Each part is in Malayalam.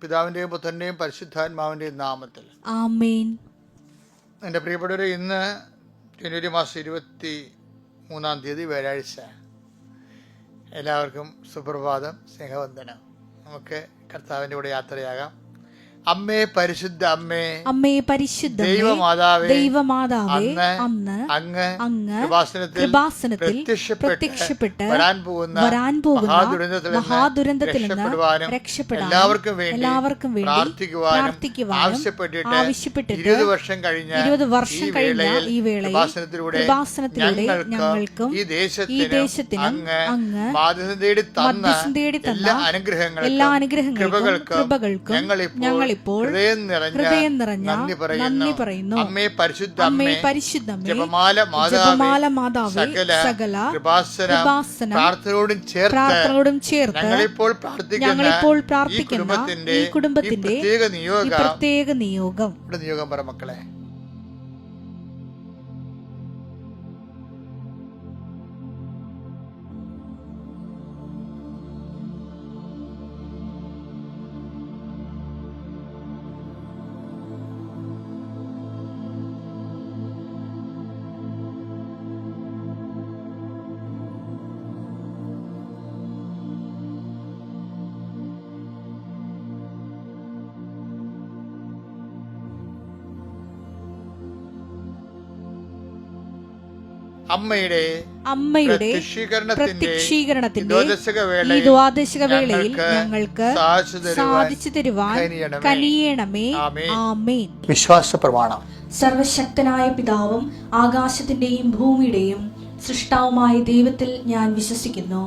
പിതാവിൻ്റെയും പുത്രൻ്റെയും പരിശുദ്ധാത്മാവിൻ്റെയും നാമത്തിൽ ആമേൻ. എൻ്റെ പ്രിയപ്പെട്ടവരെ, ഇന്ന് ജനുവരി മാസം 23 വ്യാഴാഴ്ച. എല്ലാവർക്കും സുപ്രഭാതം, സ്നേഹവന്ദനം. നമുക്ക് കർത്താവിൻ്റെ കൂടെ യാത്രയാകാം. അമ്മേ, പരിശുദ്ധ അമ്മേ, അമ്മേ പരിശുദ്ധ ദൈവമാതാവേ, ദൈവമാതാവേ, അന്ന് അങ്ങ് കൃപാസനത്തിൽ പ്രത്യക്ഷപ്പെട്ട് വരാൻ പോകുന്ന മഹാദുരന്തത്തിൽ നിന്ന് രക്ഷപ്പെടാൻ എല്ലാവർക്കും വേണ്ടി പ്രാർത്ഥിക്കുവാനും ആവശ്യപ്പെട്ടിട്ട് 20 വർഷം കഴിഞ്ഞ ഈ വേളയിൽ കൃപാസനത്തിലൂടെ ഞങ്ങൾക്കും ഈ ദേശത്തിനും അങ്ങ് മാധ്യസ്ഥം തേടി തന്ന എല്ലാ അനുഗ്രഹങ്ങൾക്കും കൃപകൾക്കും ഞങ്ങളിപ്പോൾ ഹൃദയം നിറഞ്ഞ നന്ദി പറയുന്നു. അമ്മേ, പരിശുദ്ധ അമ്മേ, ജപമാല മാതാവേ, സകല കൃപാസന പ്രാർത്ഥനയോടും ചേർത്ത് ഞങ്ങളിപ്പോൾ പ്രാർത്ഥിക്കുന്ന ഈ കുടുംബത്തിന്റെ പ്രത്യേക നിയോഗം പറ മക്കളെ. അമ്മയുടെ പ്രത്യക്ഷീകരണത്തിന്റെ ഈ ദ്വാദശക വേളയിൽ ഞങ്ങൾക്ക് സാധിച്ചു തരുവാൻ കനിയണമേ. ആമേൻ. വിശ്വാസ പ്രമാണം. സർവശക്തനായ പിതാവും ആകാശത്തിന്റെയും ഭൂമിയുടെയും സൃഷ്ടാവുമായ ദൈവത്തിൽ ഞാൻ വിശ്വസിക്കുന്നു.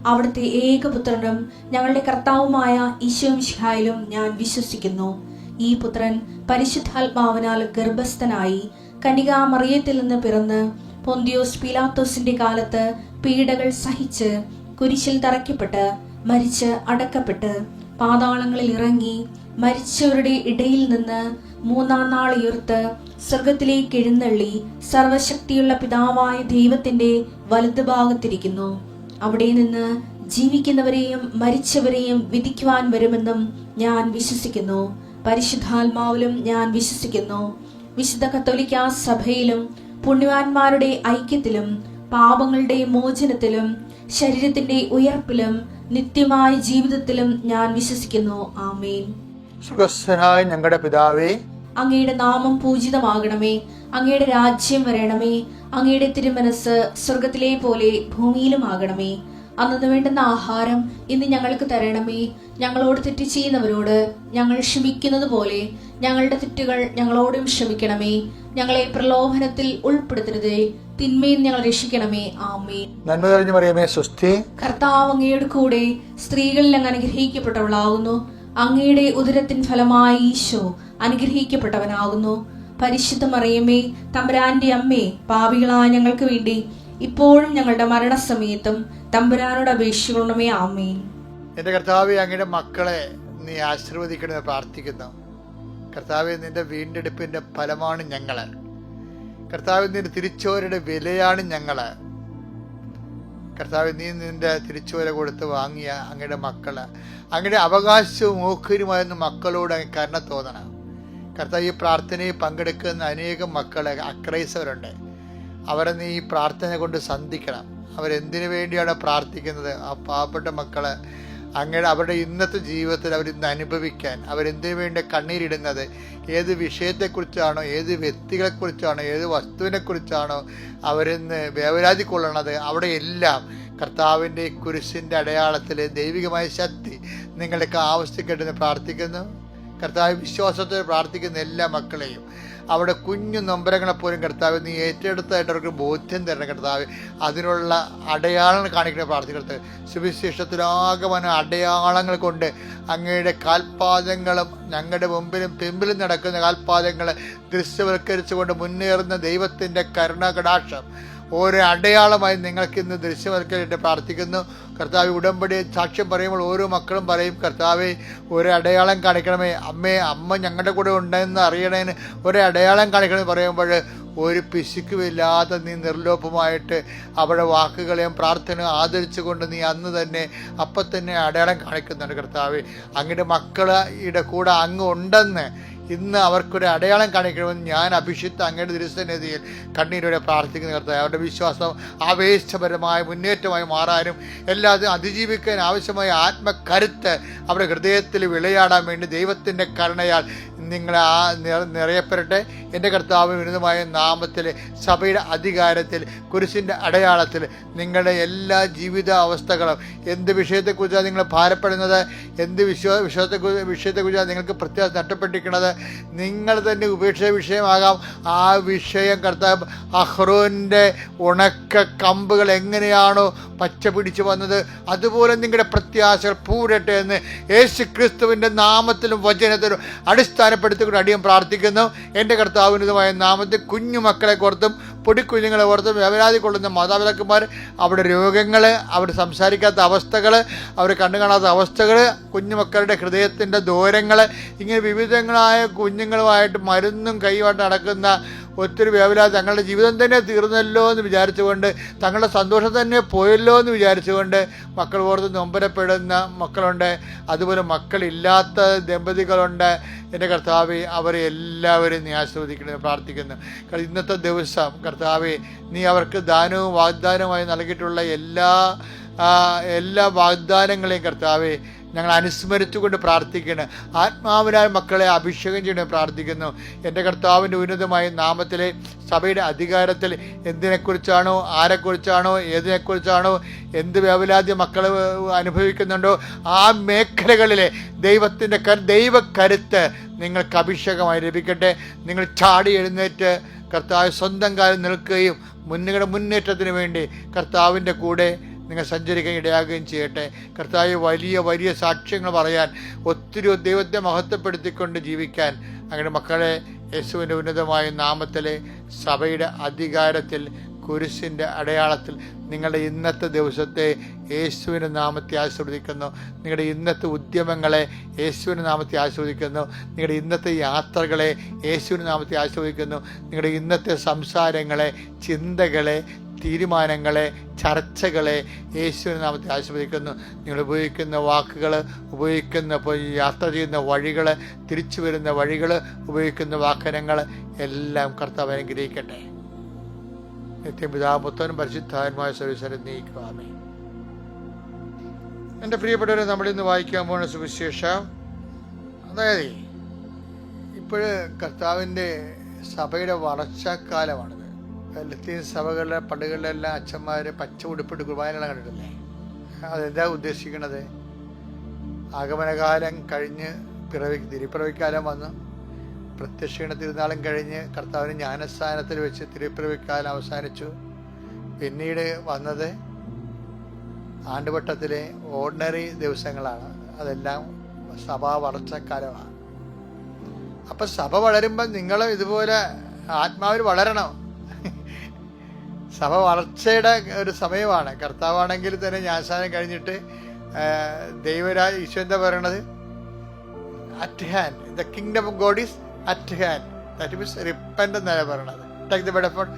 അവിടുത്തെ ഏകപുത്രനും ഞങ്ങളുടെ കർത്താവുമായ ഈശോമിശിഹായിലും ഞാൻ വിശ്വസിക്കുന്നു. ഈ പുത്രൻ പരിശുദ്ധാത്മാവിനാൽ ഗർഭസ്ഥനായി കന്യകാമറിയത്തിൽ നിന്ന് പിറന്ന് പൊന്തിയോസ് പീലാത്തോസിന്റെ കാലത്ത് പീഡകൾ സഹിച്ച് കുരിശിൽ തറയ്ക്കപ്പെട്ട് മരിച്ച് അടക്കപ്പെട്ട് പാതാളങ്ങളിൽ ഇറങ്ങി മരിച്ചവരുടെ ഇടയിൽ നിന്ന് 3-ാം നാൾ ഉയർത്ത് സ്വർഗത്തിലേക്ക് എഴുന്നള്ളി സർവശക്തിയുള്ള പിതാവായ ദൈവത്തിന്റെ വലതുഭാഗത്തിരിക്കുന്നു. അവിടെ നിന്ന് ജീവിക്കുന്നവരെയും മരിച്ചവരെയും വിധിക്കുവാൻ വരുമെന്നും ഞാൻ വിശ്വസിക്കുന്നു. പരിശുദ്ധാത്മാവിലും ഞാൻ വിശ്വസിക്കുന്നു. വിശുദ്ധ കത്തോലിക്കാ സഭയിലും പുണ്യവാന്മാരുടെ ഐക്യത്തിലും പാപങ്ങളുടെ മോചനത്തിലും ശരീരത്തിന്റെ ഉയർപ്പിലും നിത്യമായ ജീവിതത്തിലും ഞാൻ വിശ്വസിക്കുന്നു. ആമേൻ. സുഖസ്ഥനായ ഞങ്ങളുടെ പിതാവേ, അങ്ങയുടെ നാമം പൂജിതമാകണമേ. അങ്ങയുടെ രാജ്യം വരണമേ. അങ്ങയുടെ തിരുമനസ് സ്വർഗത്തിലെ പോലെ ഭൂമിയിലും ആകണമേ. അന്നു വേണ്ടുന്ന ആഹാരം ഇന്ന് ഞങ്ങൾക്ക് തരണമേ. ഞങ്ങളോട് തെറ്റ് ചെയ്യുന്നവരോട് ഞങ്ങൾ ക്ഷമിക്കുന്നത് പോലെ ഞങ്ങളുടെ തെറ്റുകൾ ഞങ്ങളോടും ക്ഷമിക്കണമേ. ഞങ്ങളെ പ്രലോഭനത്തിൽ ഉൾപ്പെടുത്തരുതേ, തിന്മയിൽ ഞങ്ങൾ രക്ഷിക്കണമേ. ആമേൻ. നന്മ നിറഞ്ഞ മറിയമേ, സ്വസ്തി. കർത്താവ് അങ്ങയുടെ കൂടെ സ്ത്രീകളിൽ അങ്ങ് അനുഗ്രഹിക്കപ്പെട്ടവളാകുന്നു. അങ്ങയുടെ ഉദരത്തിൻ ഫലമായി ഈശോ അനുഗ്രഹിക്കപ്പെട്ടവനാകുന്നു. പരിശുദ്ധ മറിയമേ, തമ്പുരാന്റെ അമ്മേ, പാപികളായ ഞങ്ങൾക്ക് വേണ്ടി ഇപ്പോഴും ഞങ്ങളുടെ മരണസമയത്തും തമ്പുരാനോട് അപേക്ഷിക്കണമേ. ആമേൻ. എന്റെ കർത്താവേ, അങ്ങയുടെ മക്കളെ നീ ആശീർവദിക്കണമെന്ന് പ്രാർത്ഥിക്കുന്നു. കർത്താവേ, നിന്റെ വീണ്ടെടുപ്പിന്റെ ഫലമാണ് ഞങ്ങള്. കർത്താവേ, നിന്റെ തിരിച്ചോരയുടെ വിലയാണ് ഞങ്ങള്. കർത്താവേ, നീ നിന്റെ തിരിച്ചോര കൊടുത്ത് വാങ്ങിയ അങ്ങയുടെ മക്കള്, അങ്ങയുടെ അവകാശവും ഓഹരിയുമായിരുന്ന മക്കളോട് അങ്ങ് കരുണ തോന്നണം. കർത്താവ്, ഈ പ്രാർത്ഥനയിൽ പങ്കെടുക്കുന്ന അനേകം മക്കളെ അക്രൈസ്തവരുണ്ട്. അവരെ നീ ഈ പ്രാർത്ഥന കൊണ്ട് സന്ധിക്കണം. അവരെന്തിനു വേണ്ടിയാണ് പ്രാർത്ഥിക്കുന്നത്? ആ പാവപ്പെട്ട മക്കള് അവരുടെ ഇന്നത്തെ ജീവിതത്തിൽ അവരിന്ന് അനുഭവിക്കാൻ അവരെന്തിനു വേണ്ടി കണ്ണീരിടുന്നത്, ഏത് വിഷയത്തെക്കുറിച്ചാണോ, ഏത് വ്യക്തികളെക്കുറിച്ചാണോ, ഏത് വസ്തുവിനെക്കുറിച്ചാണോ അവരിന്ന് വേവലാതി കൊള്ളണത്, അവിടെയെല്ലാം കർത്താവിൻ്റെ കുരിശിൻ്റെ അടയാളത്തിൽ ദൈവികമായ ശക്തി നിങ്ങൾക്ക് ആവശ്യക്കെട്ടെന്ന് പ്രാർത്ഥിക്കുന്നു. കർത്താവ്, വിശ്വാസത്തിൽ പ്രാർത്ഥിക്കുന്ന എല്ലാ മക്കളെയും അവിടെ കുഞ്ഞു നൊമ്പരങ്ങളെപ്പോലും കർത്താവ് നീ ഏറ്റെടുത്തായിട്ട് അവർക്ക് ബോധ്യം തരണം. കർത്താവ്, അതിനുള്ള അടയാളങ്ങൾ കാണിക്കുന്ന പ്രാർത്ഥിക്കുന്നത് സുവിശേഷത്തിലാകമാന അടയാളങ്ങൾ കൊണ്ട് അങ്ങയുടെ കാൽപാദങ്ങളും ഞങ്ങളുടെ മുമ്പിലും പിമ്പിലും നടക്കുന്ന കാൽപാദങ്ങൾ ദൃശ്യവൽക്കരിച്ചുകൊണ്ട് മുന്നേറുന്ന ദൈവത്തിൻ്റെ കരുണാകടാക്ഷം ഓരോ അടയാളമായി നിങ്ങൾക്ക് ഇന്ന് ദൃശ്യവൽക്കരിച്ച് പ്രാർത്ഥിക്കുന്നു. കർത്താവ്, ഉടമ്പടി സാക്ഷ്യം പറയുമ്പോൾ ഓരോ മക്കളും പറയും, കർത്താവെ ഒരു അടയാളം കാണിക്കണമേ. അമ്മ ഞങ്ങളുടെ കൂടെ ഉണ്ടെന്ന് അറിയണേന് ഒരു അടയാളം കാണിക്കണമെന്ന് പറയുമ്പോൾ ഒരു പിശുക്കുമില്ലാതെ നീ നിർലോഭമായിട്ട് അവരുടെ വാക്കുകളെയും പ്രാർത്ഥനയും ആദരിച്ചുകൊണ്ട് നീ അന്ന് തന്നെ അപ്പം തന്നെ അടയാളം കാണിക്കുന്നുണ്ട് കർത്താവേ. അങ്ങയുടെ മക്കളുടെ കൂടെ അങ്ങ് ഉണ്ടെന്ന് ഇന്ന് അവർക്കൊരു അടയാളം കാണിക്കണമെന്ന് ഞാൻ അഭിഷിക്ത അങ്ങയുടെ തിരുസന്നിധിയിൽ കണ്ണീരോടെ പ്രാർത്ഥിക്കുന്ന കർത്താവേ. അവരുടെ വിശ്വാസം ആവേശപരമായ മുന്നേറ്റമായി മാറാനും എല്ലാതും അതിജീവിക്കാൻ ആവശ്യമായ ആത്മകരുത്ത് അവരുടെ ഹൃദയത്തിൽ വിളയാടാൻ വേണ്ടി ദൈവത്തിൻ്റെ കരുണയാൽ നിങ്ങൾ നിറയപ്പെടട്ടെ. എൻ്റെ കർത്താവ് വിരുദ്ധമായ നാമത്തിൽ സഭയുടെ അധികാരത്തിൽ കുരിശിൻ്റെ അടയാളത്തിൽ നിങ്ങളുടെ എല്ലാ ജീവിത അവസ്ഥകളും എന്ത് വിഷയത്തെക്കുറിച്ചാണ് നിങ്ങൾ ഭാരപ്പെടുന്നത്, എന്ത് വിഷയത്തെക്കുറിച്ചാണ് നിങ്ങൾക്ക് പ്രത്യാശ നഷ്ടപ്പെട്ടിരിക്കുന്നത്, നിങ്ങൾ തന്നെ ഉപേക്ഷ വിഷയമാകാം. ആ വിഷയം കർത്താവ് അഹ്റോൻ്റെ ഉണക്ക കമ്പുകൾ എങ്ങനെയാണോ പച്ച പിടിച്ചു വന്നത് അതുപോലെ നിങ്ങളുടെ പ്രത്യാശകൾ പൂരട്ടെ എന്ന് യേശു ക്രിസ്തുവിൻ്റെ നാമത്തിലും വചനത്തിലും അടിസ്ഥാനപ്പെടുത്തിക്കൊണ്ട് അടിയം പ്രാർത്ഥിക്കുന്നു. എൻ്റെ കർത്താവിനുമായ നാമത്തിൽ കുഞ്ഞുമക്കളെ ഓർത്തും പൊടിക്കുഞ്ഞുങ്ങളെ ഓർത്തും വേവലാതി കൊള്ളുന്ന മാതാപിതാക്കന്മാർ, അവരുടെ രോഗങ്ങൾ, അവർ സംസാരിക്കാത്ത അവസ്ഥകൾ, അവർ കണ്ടുകാണാത്ത അവസ്ഥകൾ, കുഞ്ഞുമക്കളുടെ ഹൃദയത്തിൻ്റെ ദൂരങ്ങൾ, ഇങ്ങനെ വിവിധങ്ങളായ കുഞ്ഞുങ്ങളുമായിട്ട് മരുന്നും കൈയുമായിട്ട് നടക്കുന്ന ഒത്തിരി വേവലാതി, തങ്ങളുടെ ജീവിതം തന്നെ തീർന്നല്ലോ എന്ന് വിചാരിച്ചുകൊണ്ട്, തങ്ങളുടെ സന്തോഷം തന്നെ പോയല്ലോ എന്ന് വിചാരിച്ചുകൊണ്ട് മക്കൾ ഓർത്ത് നൊമ്പരപ്പെടുന്ന മക്കളുണ്ട്. അതുപോലെ മക്കളില്ലാത്ത ദമ്പതികളുണ്ട്. എൻ്റെ കർത്താവേ, അവരെ എല്ലാവരും നീ ആശീർവദിക്കണമെന്ന് പ്രാർത്ഥിക്കുന്നു. ഇന്നത്തെ ദിവസം കർത്താവേ, നീ അവർക്ക് ദാനവും വാഗ്ദാനവുമായി നൽകിയിട്ടുള്ള എല്ലാ വാഗ്ദാനങ്ങളെയും കർത്താവേ ഞങ്ങൾ അനുസ്മരിച്ചുകൊണ്ട് പ്രാർത്ഥിക്കണം. ആത്മാവിനാൽ മക്കളെ അഭിഷേകം ചെയ്യണമെന്ന് പ്രാർത്ഥിക്കുന്നു. എൻ്റെ കർത്താവിൻ്റെ ഉന്നതമായ നാമത്തിലെ സഭയുടെ അധികാരത്തിൽ എന്തിനെക്കുറിച്ചാണോ, ആരെക്കുറിച്ചാണോ, ഏതിനെക്കുറിച്ചാണോ, എന്ത് വേവലാദ്യ മക്കൾ അനുഭവിക്കുന്നുണ്ടോ ആ മേഖലകളിലെ ദൈവത്തിൻ്റെ ദൈവക്കരുത്ത് നിങ്ങൾക്ക് അഭിഷേകമായി ലഭിക്കട്ടെ. നിങ്ങൾ ചാടി എഴുന്നേറ്റ് കർത്താവ് സ്വന്തം കാലം നിൽക്കുകയും മുന്നേറ്റത്തിന് വേണ്ടി കർത്താവിൻ്റെ കൂടെ നിങ്ങൾ സഞ്ചരിക്കാൻ ഇടയാകുകയും ചെയ്യട്ടെ. കർത്താവ് വലിയ സാക്ഷ്യങ്ങൾ പറയാൻ, ഒത്തിരി ദൈവത്തെ മഹത്വപ്പെടുത്തിക്കൊണ്ട് ജീവിക്കാൻ അങ്ങനെ മക്കളെ യേശുവിൻ്റെ ഉന്നതമായ നാമത്തിലെ സഭയുടെ അധികാരത്തിൽ കുരിശിൻ്റെ അടയാളത്തിൽ നിങ്ങളുടെ ഇന്നത്തെ ദിവസത്തെ യേശുവിൻ്റെ നാമത്തെ ആശീർവദിക്കുന്നു. നിങ്ങളുടെ ഇന്നത്തെ ഉദ്യമങ്ങളെ യേശുവിൻ്റെ നാമത്തെ ആശീർവദിക്കുന്നു. നിങ്ങളുടെ ഇന്നത്തെ യാത്രകളെ യേശുവിൻ്റെ നാമത്തെ ആശീർവദിക്കുന്നു. നിങ്ങളുടെ ഇന്നത്തെ സംസാരങ്ങളെ, ചിന്തകളെ, തീരുമാനങ്ങളെ, ചർച്ചകളെ യേശുവിൻ്റെ നാമത്തെ ആശീർവദിക്കുന്നു. നിങ്ങൾ ഉപയോഗിക്കുന്ന വാക്കുകൾ, യാത്ര ചെയ്യുന്ന വഴികൾ, തിരിച്ചു വരുന്ന വഴികൾ, ഉപയോഗിക്കുന്ന വാഹനങ്ങൾ എല്ലാം കർത്താവ് അനുഗ്രഹിക്കട്ടെ. നിത്യപിതാപുത്രനും പരിശുദ്ധാത്മാവുമായ സർവ്വീശ്വരൻ നീക്കുവാമേ. എൻ്റെ പ്രിയപ്പെട്ടവരെ, നമ്മളിന്ന് വായിക്കാൻ പോകുന്ന സുവിശേഷം, അതായത് ഇപ്പോൾ കർത്താവിൻ്റെ സഭയുടെ വളർച്ചാക്കാലമാണിത്. ലത്തീൻ സഭകളിലെ പള്ളികളിലെല്ലാം അച്ഛന്മാർ പച്ച ഉടുപ്പിട്ട് കുർബാനകൾ കണ്ടിട്ടില്ലേ? അതെന്താ ഉദ്ദേശിക്കുന്നത്? ആഗമനകാലം കഴിഞ്ഞ് തിരുപ്പിറവിക്കാലം വന്നു, പ്രത്യക്ഷീണ തിരുനാളും കഴിഞ്ഞ് കർത്താവിന് ജ്ഞാനസ്ഥാനത്തിൽ വെച്ച് തിരുപ്പിറവിക്കാലം അവസാനിച്ചു. പിന്നീട് വന്നത് ആണ്ടുവട്ടത്തിലെ ഓർഡിനറി ദിവസങ്ങളാണ്. അതെല്ലാം സഭാ വളർച്ചക്കാലമാണ്. അപ്പം സഭ വളരുമ്പം നിങ്ങൾ ഇതുപോലെ ആത്മാവിൽ വളരണം. സഭ വളർച്ചയുടെ ഒരു സമയമാണ്. കർത്താവാണെങ്കിൽ തന്നെ ജ്ഞാനസ്ഥാനം കഴിഞ്ഞിട്ട് ഈശോ എന്താ പറയണത്? At hand, the kingdom of God is at hand. That means repent എന്നല്ല പറയണത്. ടേക്ക് ദ ബെഡ് ഫോൺ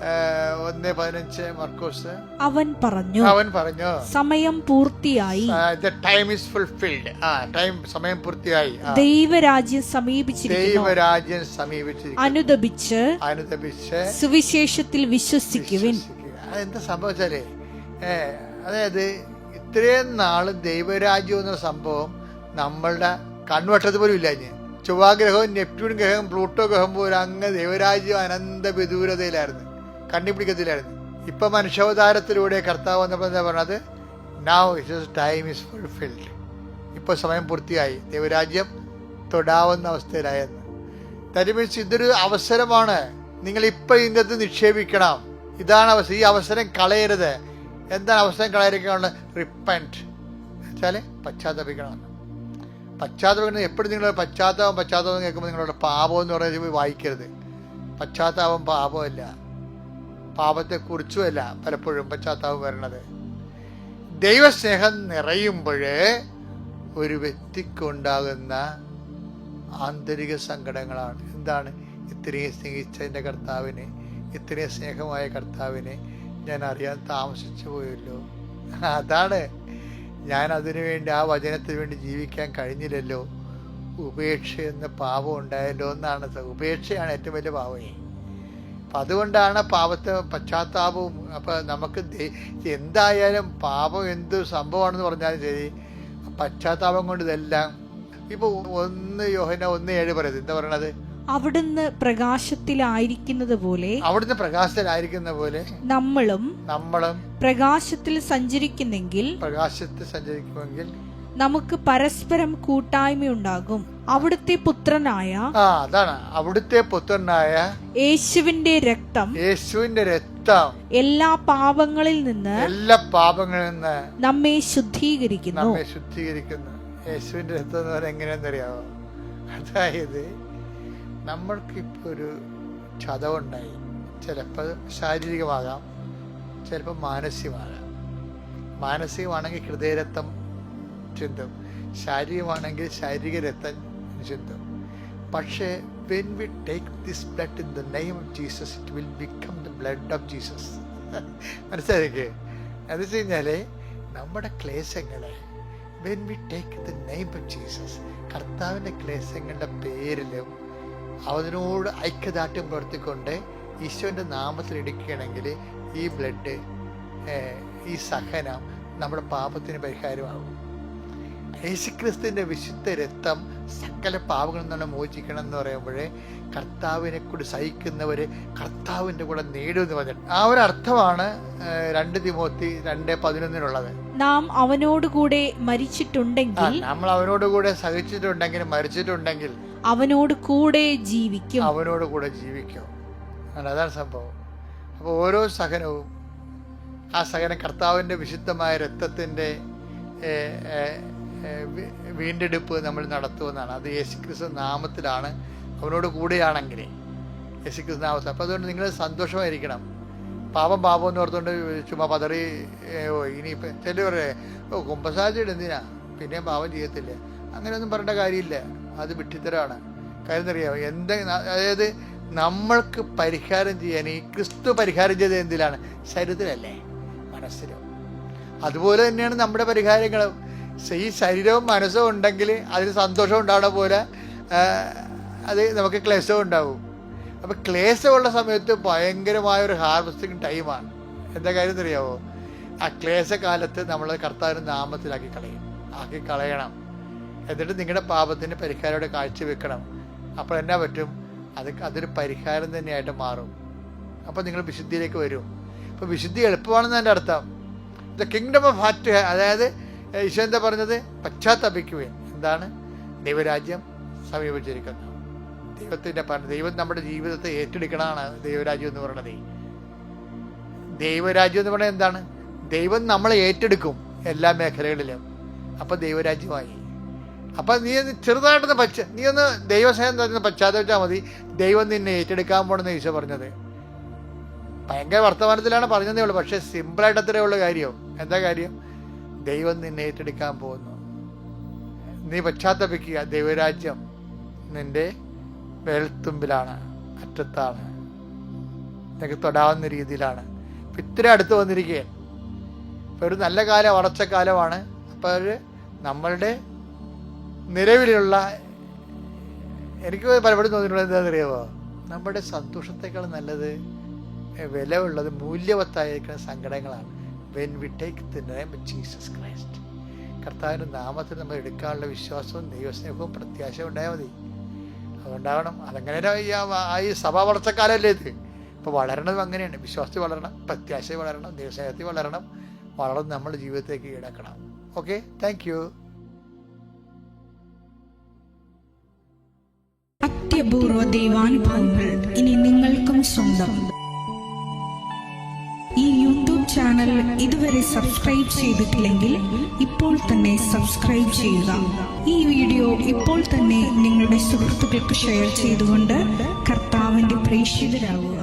1:15 മർക്കോസ്. അവൻ പറഞ്ഞു സമയം പൂർത്തിയായി. Time is fulfilled. സമയം പൂർത്തിയായി. ദൈവരാജ്യം സമീപിച്ചിരിക്കുന്നു. അനുദപിച്ച് സുവിശേഷത്തിൽ വിശ്വസിക്കുവിൻ. എന്താ സംഭവിച്ചാലേ, അതായത് ഇത്രയും നാള് ദൈവരാജ്യം എന്ന സംഭവം നമ്മളുടെ കൺവട്ടത്ത് പോലും ഇല്ല. ചൊവ്വാഗ്രഹവും നെപ്റ്റ്യൂൺ ഗ്രഹവും പ്ലൂട്ടോ ഗ്രഹം പോലും അങ്ങ് ദൈവരാജ്യം അനന്ത വിദൂരതയിലായിരുന്നു, കണ്ടുപിടിക്കത്തില്ലായിരുന്നു. ഇപ്പൊ മനുഷ്യാവതാരത്തിലൂടെ കർത്താവ് വന്നപ്പോൾ എന്താ പറഞ്ഞത്? Now it's time is fulfilled. ഇപ്പോൾ സമയം പൂർത്തിയായി, ദൈവരാജ്യം തൊടാവുന്ന അവസ്ഥയിലായെന്ന്. ദാറ്റ് മീൻസ് ഇതൊരു അവസരമാണ്. നിങ്ങൾ ഇപ്പൊ ഇതിനകത്ത് നിക്ഷേപിക്കണം. ഇതാണ് അവസരം. ഈ അവസരം കളയരുത്. എന്താണ് അവസരം കളയാതിരിക്കാനുള്ളത്? റിപ്പന്റ് വെച്ചാൽ പശ്ചാത്തപിക്കണമെന്ന്. പശ്ചാത്തപിക്കണം. എപ്പോഴും നിങ്ങൾ പശ്ചാത്താപം കേൾക്കുമ്പോൾ നിങ്ങളുടെ പാപം എന്ന് പറയുന്നത് വായിക്കരുത്. പശ്ചാത്താപം പാപമല്ല, പാപത്തെക്കുറിച്ചുമല്ല പലപ്പോഴും പശ്ചാത്താപം വരണത്. ദൈവസ്നേഹം നിറയുമ്പോൾ ഒരു വ്യക്തിക്കുണ്ടാകുന്ന ആന്തരിക സങ്കടങ്ങളാണ്. എന്താണ്? ഇത്രയും സ്നേഹിച്ച എൻ്റെ കർത്താവിനെ ഇത്രയും സ്നേഹമായ കർത്താവിനെ ഞാൻ അറിയാൻ താമസിച്ചു പോയല്ലോ. അതാണ്, ഞാൻ അതിനു വേണ്ടി, ആ വചനത്തിന് വേണ്ടി ജീവിക്കാൻ കഴിഞ്ഞില്ലല്ലോ. ഉപേക്ഷ എന്ന പാപം ഉണ്ടായല്ലോ എന്നാണ്. ഉപേക്ഷയാണ് ഏറ്റവും വലിയ പാവമേ. അപ്പം അതുകൊണ്ടാണ് പാപത്തെ പശ്ചാത്താപവും. അപ്പം നമുക്ക് എന്തായാലും പാപം എന്ത് സംഭവമാണെന്ന് പറഞ്ഞാലും ശരി, പശ്ചാത്താപം കൊണ്ട് ഇതെല്ലാം. ഇപ്പോൾ 1 യോഹന്നാൻ 1:7 പറയുന്നത് എന്താ പറയണത്? അവിടുന്ന് പ്രകാശത്തിലായിരിക്കുന്നത് പോലെ, അവിടുന്ന് പ്രകാശത്തിലായിരിക്കുന്ന പോലെ നമ്മളും പ്രകാശത്തിൽ സഞ്ചരിക്കുന്നെങ്കിൽ നമുക്ക് പരസ്പരം കൂട്ടായ്മയുണ്ടാകും. അവിടുത്തെ പുത്രനായ യേശുവിന്റെ രക്തം എല്ലാ പാപങ്ങളിൽ നിന്ന് നമ്മെ ശുദ്ധീകരിക്കുന്നു. യേശുവിന്റെ രക്തം എന്ന് പറഞ്ഞാൽ എങ്ങനെയാണെന്നറിയാമോ? അതായത് നമ്മൾക്കിപ്പോൾ ഒരു ക്ഷതമുണ്ടായി. ചിലപ്പോൾ ശാരീരികമാകാം, ചിലപ്പോൾ മാനസികമാകാം. മാനസികമാണെങ്കിൽ ഹൃദയരക്തം ചിന്തും, ശാരീരികമാണെങ്കിൽ ശാരീരിക രക്തം ചിന്തും. പക്ഷേ when we take this blood in the name of Jesus, it will become the blood of Jesus. മനസ്സിലായില്ലേ? എന്ന് വെച്ച് കഴിഞ്ഞാൽ നമ്മുടെ ക്ലേശങ്ങളെ when we take the name of Jesus, കർത്താവിൻ്റെ ക്ലേശങ്ങളുടെ പേരിലും അതിനോട് ഐക്യദാർഢ്യം പുലർത്തിക്കൊണ്ട് ഈശോൻ്റെ നാമത്തിൽ എടുക്കുകയാണെങ്കിൽ ഈ ബ്ലഡ്, ഈ സഹനം നമ്മുടെ പാപത്തിന് പരിഹാരമാകും. യേശുക്രിസ്തുവിൻ്റെ വിശുദ്ധ രക്തം സകല പാപങ്ങളിൽ നിന്ന് മോചിക്കണം എന്ന് പറയുമ്പോഴേ കർത്താവിനെ കൂടി സഹിക്കുന്നവർ കർത്താവിൻ്റെ കൂടെ നേടുമെന്ന് പറഞ്ഞിട്ട് ആ ഒരു അർത്ഥമാണ് 2 തിമോത്തി 2:11 നാം അവനോടുകൂടെ മരിച്ചിട്ടുണ്ടെങ്കിൽ, നമ്മൾ അവനോടുകൂടെ സഹിച്ചിട്ടുണ്ടെങ്കിൽ, മരിച്ചിട്ടുണ്ടെങ്കിൽ അവനോട് കൂടെ ജീവിക്കും. അതാണ് സംഭവം. അപ്പോൾ ഓരോ സഹനവും, ആ സഹനം കർത്താവിൻ്റെ വിശുദ്ധമായ രക്തത്തിൻ്റെ വീണ്ടെടുപ്പ് നമ്മൾ നടത്തുമെന്നാണ്. അത് യേശുക്രിസ്തു നാമത്തിലാണ്, അവനോട് കൂടെയാണെങ്കിൽ യേശുക്രിസ്തു നാമത്തിൽ. അപ്പോൾ അതുകൊണ്ട് നിങ്ങൾ സന്തോഷമായിരിക്കണം. പാപം എന്ന് ഓർത്തുകൊണ്ട് ചുമ്മാ പതറി ഇനിയിപ്പോൾ ചില പറയേ കുമ്പസാരിച്ചിട്ട് എന്തിനാ പിന്നെയും പാപം ചെയ്യത്തില്ല, അങ്ങനെയൊന്നും പറയേണ്ട കാര്യമില്ല. അത് വിഡ്ഢിത്തരമാണ്. കാര്യം എന്നറിയാമോ? അതായത് നമ്മൾക്ക് പരിഹാരം ചെയ്യാൻ ഈ ക്രിസ്തു പരിഹാരം ചെയ്തത് എന്തിലാണ്? ശരീരത്തിലല്ലേ, മനസ്സിലും. അതുപോലെ തന്നെയാണ് നമ്മുടെ പരിഹാരങ്ങളും. ഈ ശരീരവും മനസ്സും ഉണ്ടെങ്കിൽ അതിന് സന്തോഷം ഉണ്ടാവുന്ന പോലെ അത് നമുക്ക് ക്ലേശവും ഉണ്ടാവും. അപ്പം ക്ലേശമുള്ള സമയത്ത് ഭയങ്കരമായൊരു ഹാർവസ്റ്റിംഗ് ടൈമാണ്. എന്താ കാര്യം എന്നറിയാമോ? ആ ക്ലേശകാലത്ത് നമ്മൾ കർത്താവിൻ്റെ നാമത്തിലാക്കി കളയണം. എന്നിട്ട് നിങ്ങളുടെ പാപത്തിന് പരിഹാരത്തോടെ കാഴ്ചവെക്കണം. അപ്പോൾ എന്നാ പറ്റും? അതൊരു പരിഹാരം തന്നെയായിട്ട് മാറും. അപ്പോൾ നിങ്ങൾ വിശുദ്ധിയിലേക്ക് വരും. അപ്പോൾ വിശുദ്ധി എളുപ്പമാണെന്ന് എൻ്റെ അർത്ഥം. ദ കിങ്ഡം ഓഫ് ഹാർട്ട്, അതായത് ഈശോ എന്താ പറഞ്ഞത്? പശ്ചാത്തപിക്കുവേൻ. എന്താണ്? ദൈവരാജ്യം സമീപിച്ചിരിക്കുന്നു. ദൈവം നമ്മുടെ ജീവിതത്തെ ഏറ്റെടുക്കണതാണ് ദൈവരാജ്യം എന്ന് പറയുന്നത്. ദൈവരാജ്യം എന്ന് പറയുന്നത് എന്താണ്? ദൈവം നമ്മളെ ഏറ്റെടുക്കും എല്ലാ മേഖലകളിലും. അപ്പം ദൈവരാജ്യമായി. അപ്പം നീ ചെറുതായിട്ടൊന്ന് നീ ഒന്ന് ദൈവസ്നേഹം തന്നെ പശ്ചാത്തപിച്ചാൽ മതി. ദൈവം നിന്നെ ഏറ്റെടുക്കാൻ പോണെന്ന് ഈശോ പറഞ്ഞത്. ഭയങ്കര വർത്തമാനത്തിലാണ് പറഞ്ഞതേ ഉള്ളൂ. പക്ഷേ സിമ്പിളായിട്ട് അത്രേ ഉള്ള കാര്യം. എന്താ കാര്യം? ദൈവം നിന്നെ ഏറ്റെടുക്കാൻ പോകുന്നു. നീ പശ്ചാത്തപിക്കുക. ദൈവരാജ്യം നിന്റെ വെൽത്തുമ്പിലാണ്, അറ്റത്താണ്, നിനക്ക് തൊടാവുന്ന രീതിയിലാണ്. ഇപ്പം ഇത്ര അടുത്ത് വന്നിരിക്കുകയാണ്. ഇപ്പം ഒരു നല്ല കാലം, വളർച്ച കാലമാണ്. അപ്പോൾ നമ്മളുടെ നിലവിലുള്ള, എനിക്ക് പലപ്പോഴും തോന്നിയിട്ടുള്ളത് എന്താണെന്നറിയാമോ? നമ്മുടെ സന്തോഷത്തെക്കാൾ നല്ലത്, വില ഉള്ളത്, മൂല്യവത്തായിരിക്കുന്ന സങ്കടങ്ങളാണ്. when we take the name of Jesus Christ, കർത്താവിൻ്റെ നാമത്തിൽ നമ്മൾ എടുക്കാനുള്ള വിശ്വാസവും ദൈവസ്നേഹവും പ്രത്യാശയും ഉണ്ടായാൽ മതി. അതുകൊണ്ടാവണം. അതങ്ങനെ ഈ സഭാ വളർച്ചക്കാലല്ലേ ഇത്. ഇപ്പോൾ വളരണതും അങ്ങനെയാണ്. വിശ്വാസത്തിൽ വളരണം, പ്രത്യാശയിൽ വളരണം, ദൈവസ്നേഹത്തിൽ വളരണം. വളർന്ന് നമ്മുടെ ജീവിതത്തേക്ക് ഈടാക്കണം. Okay, thank you. അത്യപൂർവ ദൈവാനുഭവങ്ങൾ ഇനി നിങ്ങൾക്കും സ്വന്തം. ഈ യൂട്യൂബ് ചാനൽ ഇതുവരെ സബ്സ്ക്രൈബ് ചെയ്തിട്ടില്ലെങ്കിൽ ഇപ്പോൾ തന്നെ സബ്സ്ക്രൈബ് ചെയ്യുക. ഈ വീഡിയോ ഇപ്പോൾ തന്നെ നിങ്ങളുടെ സുഹൃത്തുക്കൾക്ക് ഷെയർ ചെയ്തുകൊണ്ട് കർത്താവിന്റെ പ്രേക്ഷിതരാകുക.